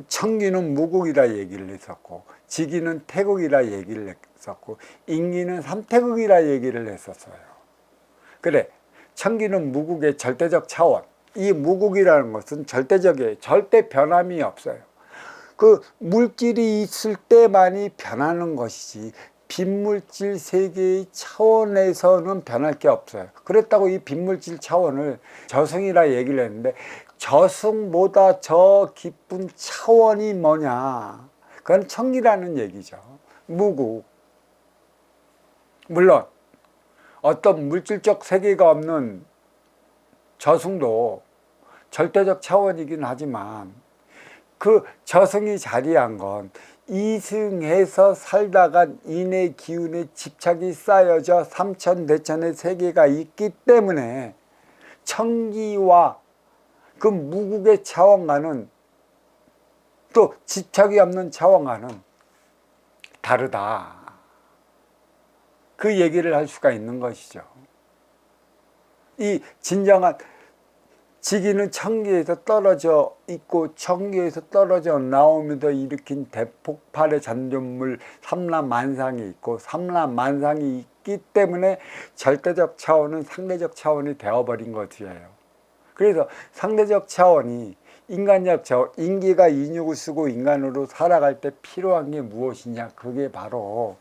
청기는 무국이라 얘기를 했었고, 지기는 태극이라 얘기를 했었고, 인기는 삼태극이라 얘기를 했었어요. 그래, 청기는 무국의 절대적 차원. 이 무국이라는 것은 절대적이에요. 절대 변함이 없어요. 그 물질이 있을 때만이 변하는 것이지 빈물질 세계의 차원에서는 변할 게 없어요. 그랬다고 이 빈물질 차원을 저승이라 얘기를 했는데, 저승보다 저 깊은 차원이 뭐냐, 그건 청기라는 얘기죠. 무국. 물론 어떤 물질적 세계가 없는 저승도 절대적 차원이긴 하지만, 그 저승이 자리한 건 이승에서 살다가 인의 기운에 집착이 쌓여져 삼천대천의 세계가 있기 때문에 청기와 그 무국의 차원과는, 또 집착이 없는 차원과는 다르다, 그 얘기를 할 수가 있는 것이죠. 이 진정한 지기는 청기에서 떨어져 있고 청기에서 떨어져 나오면서 일으킨 대폭발의 잔존물 삼라만상이 있고, 삼라만상이 있기 때문에 절대적 차원은 상대적 차원이 되어버린 것이에요. 그래서 상대적 차원이 인간적 차원, 인기가 인육을 쓰고 인간으로 살아갈 때 필요한 게 무엇이냐, 그게 바로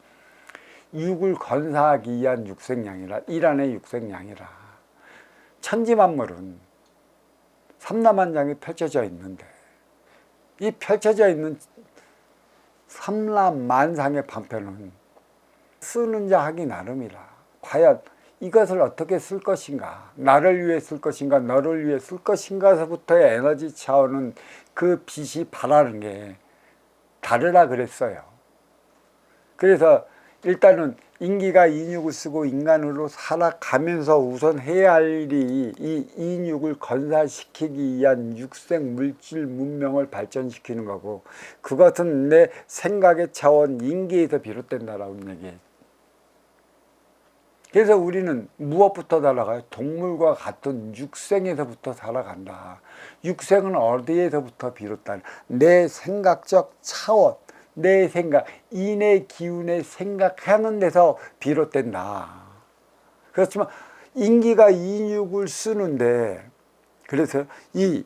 육을 건사하기 위한 육생양이라, 일환의 육생양이라. 천지만물은 삼라만장이 펼쳐져 있는데, 이 펼쳐져 있는 삼라만상의 방편은 쓰는 자 하기 나름이라. 과연 이것을 어떻게 쓸 것인가, 나를 위해 쓸 것인가, 너를 위해 쓸 것인가서부터의 에너지 차원은, 그 빛이 바라는 게 다르라 그랬어요. 그래서 일단은 인기가 인육을 쓰고 인간으로 살아가면서 우선 해야 할 일이 이 인육을 건사시키기 위한 육생 물질 문명을 발전시키는 거고, 그것은 내 생각의 차원 인기에서 비롯된다라고 얘기해요. 그래서 우리는 무엇부터 살아가요? 동물과 같은 육생에서부터 살아간다. 육생은 어디에서부터 비롯된? 내 생각적 차원, 내 생각, 인의 기운에 생각하는 데서 비롯된다. 그렇지만 인기가 인육을 쓰는데, 그래서 이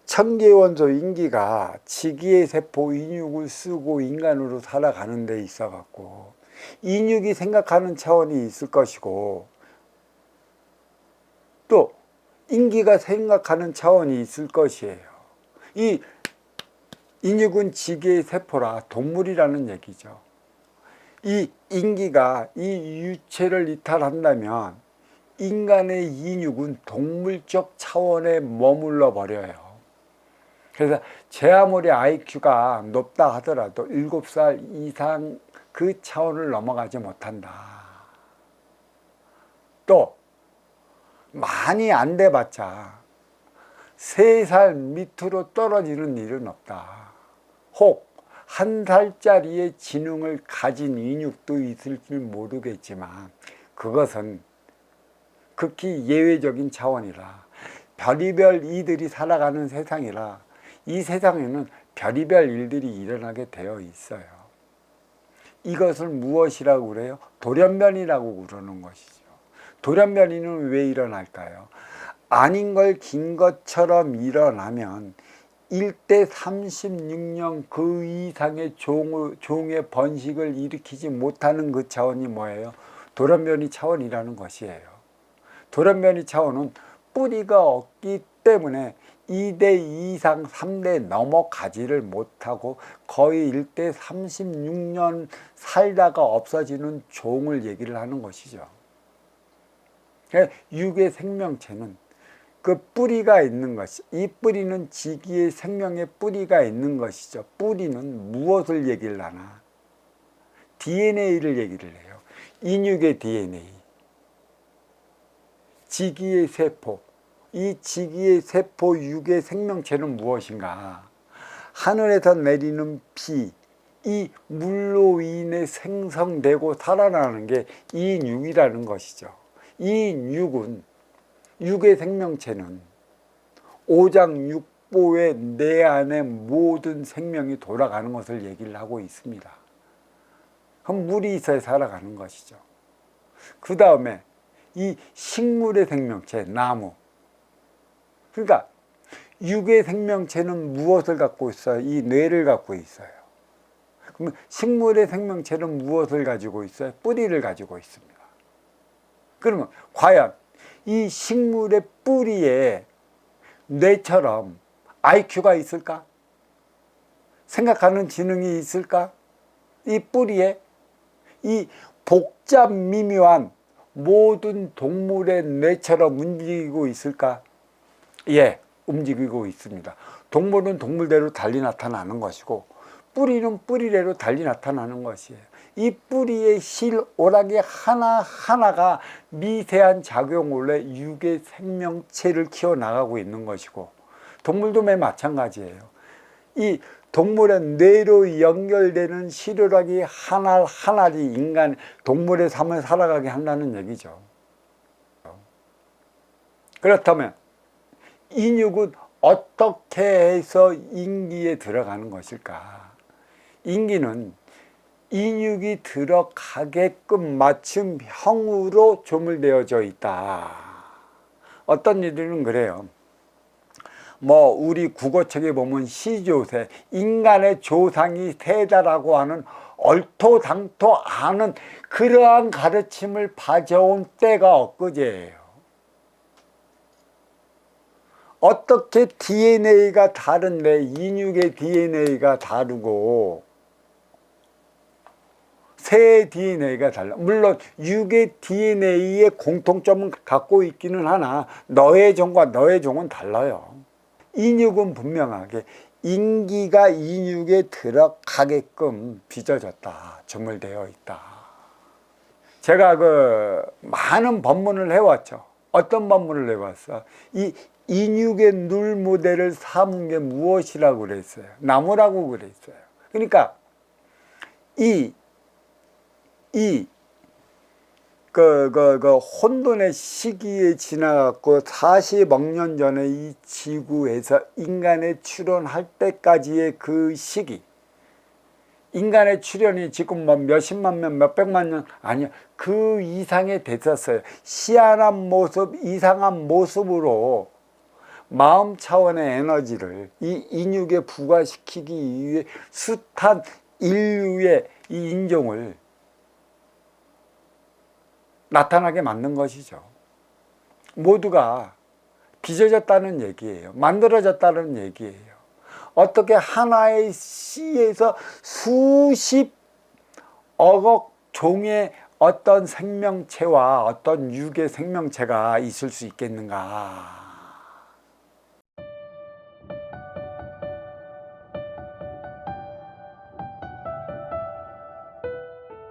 천계원소 인기가 지기의 세포 인육을 쓰고 인간으로 살아가는 데 있어 갖고 인육이 생각하는 차원이 있을 것이고, 또 인기가 생각하는 차원이 있을 것이에요. 이 인육은 지기의 세포라 동물이라는 얘기죠. 이 인기가 이 유체를 이탈한다면 인간의 인육은 동물적 차원에 머물러 버려요. 그래서 제 아무리 IQ가 높다 하더라도 7살 이상 그 차원을 넘어가지 못한다. 또 많이 안 돼봤자 3살 밑으로 떨어지는 일은 없다. 혹 1살짜리의 지능을 가진 인육도 있을지 모르겠지만, 그것은 극히 예외적인 차원이라, 별의별 이들이 살아가는 세상이라, 이 세상에는 별의별 일들이 일어나게 되어 있어요. 이것을 무엇이라고 그래요? 돌연변이라고 그러는 것이죠. 돌연변이는 왜 일어날까요? 아닌 걸 긴 것처럼 일어나면 1대 36년 그 이상의 종의 번식을 일으키지 못하는 그 차원이 뭐예요? 돌연변이 차원이라는 것이에요. 돌연변이 차원은 뿌리가 없기 때문에 2대 이상 3대 넘어가지를 못하고 거의 1대 36년 살다가 없어지는 종을 얘기를 하는 것이죠. 육의 생명체는 그 뿌리가 있는 것이, 이 뿌리는 지기의 생명의 뿌리가 있는 것이죠. 뿌리는 무엇을 얘기를 하나? DNA를 얘기를 해요. 인육의 DNA, 지기의 세포. 이 지기의 세포 육의 생명체는 무엇인가? 하늘에서 내리는 비, 이 물로 인해 생성되고 살아나는 게 이 육이라는 것이죠. 이 육은, 육의 생명체는 오장육 족보에 내 안에 모든 생명이 돌아가는 것을 얘기를 하고 있습니다. 그럼 물이 있어야 살아가는 것이죠. 그 다음에 이 식물의 생명체, 나무. 그러니까 육의 생명체는 무엇을 갖고 있어요? 이 뇌를 갖고 있어요. 그러면 식물의 생명체는 무엇을 가지고 있어요? 뿌리를 가지고 있습니다. 그러면 과연 이 식물의 뿌리에 뇌처럼 IQ가 있을까? 생각하는 지능이 있을까? 이 뿌리에 이 복잡 미묘한 모든 동물의 뇌처럼 움직이고 있을까? 예, 움직이고 있습니다. 동물은 동물대로 달리 나타나는 것이고 뿌리는 뿌리대로 달리 나타나는 것이에요. 이 뿌리의 실오락이 하나하나가 미세한 작용을 해 육의 생명체를 키워나가고 있는 것이고 동물도 마찬가지예요. 이 동물의 뇌로 연결되는 실오락이 하나하나씩 인간, 동물의 삶을 살아가게 한다는 얘기죠. 그렇다면 인육은 어떻게 해서 인기에 들어가는 것일까? 인기는 인육이 들어가게끔 맞춤형으로 조물되어져 있다. 어떤 이들은 그래요. 우리 국어책에 보면 시조새, 인간의 조상이 세다라고 하는 얼토당토 않은 그러한 가르침을 봐져온 때가 엊그제예요. 어떻게 DNA가 다른데 인육의 DNA가 다르고 새의 DNA가 달라. 물론 육의 DNA의 공통점은 갖고 있기는 하나 너의 종과 너의 종은 달라요. 인육은 분명하게 인기가 인육에 들어가게끔 빚어졌다. 조물되어 있다. 제가 많은 법문을 해왔죠. 어떤 법문을 해왔어? 이 인육의 눌 모델을 삼은 게 무엇이라고 그랬어요? 나무라고 그랬어요. 그러니까 혼돈의 시기에 지나갔고 40억 년 전에 이 지구에서 인간의 출현할 때까지의 그 시기, 인간의 출현이 지금 몇십만 년, 몇백만 년 아니야, 그 이상이 됐었어요. 희한한 모습, 이상한 모습으로 마음 차원의 에너지를 이 인육에 부과시키기 위해 숱한 인류의 이 인종을 나타나게 만든 것이죠. 모두가 빚어졌다는 얘기예요. 만들어졌다는 얘기예요. 어떻게 하나의 씨에서 수십억 종의 어떤 생명체와 어떤 육의 생명체가 있을 수 있겠는가?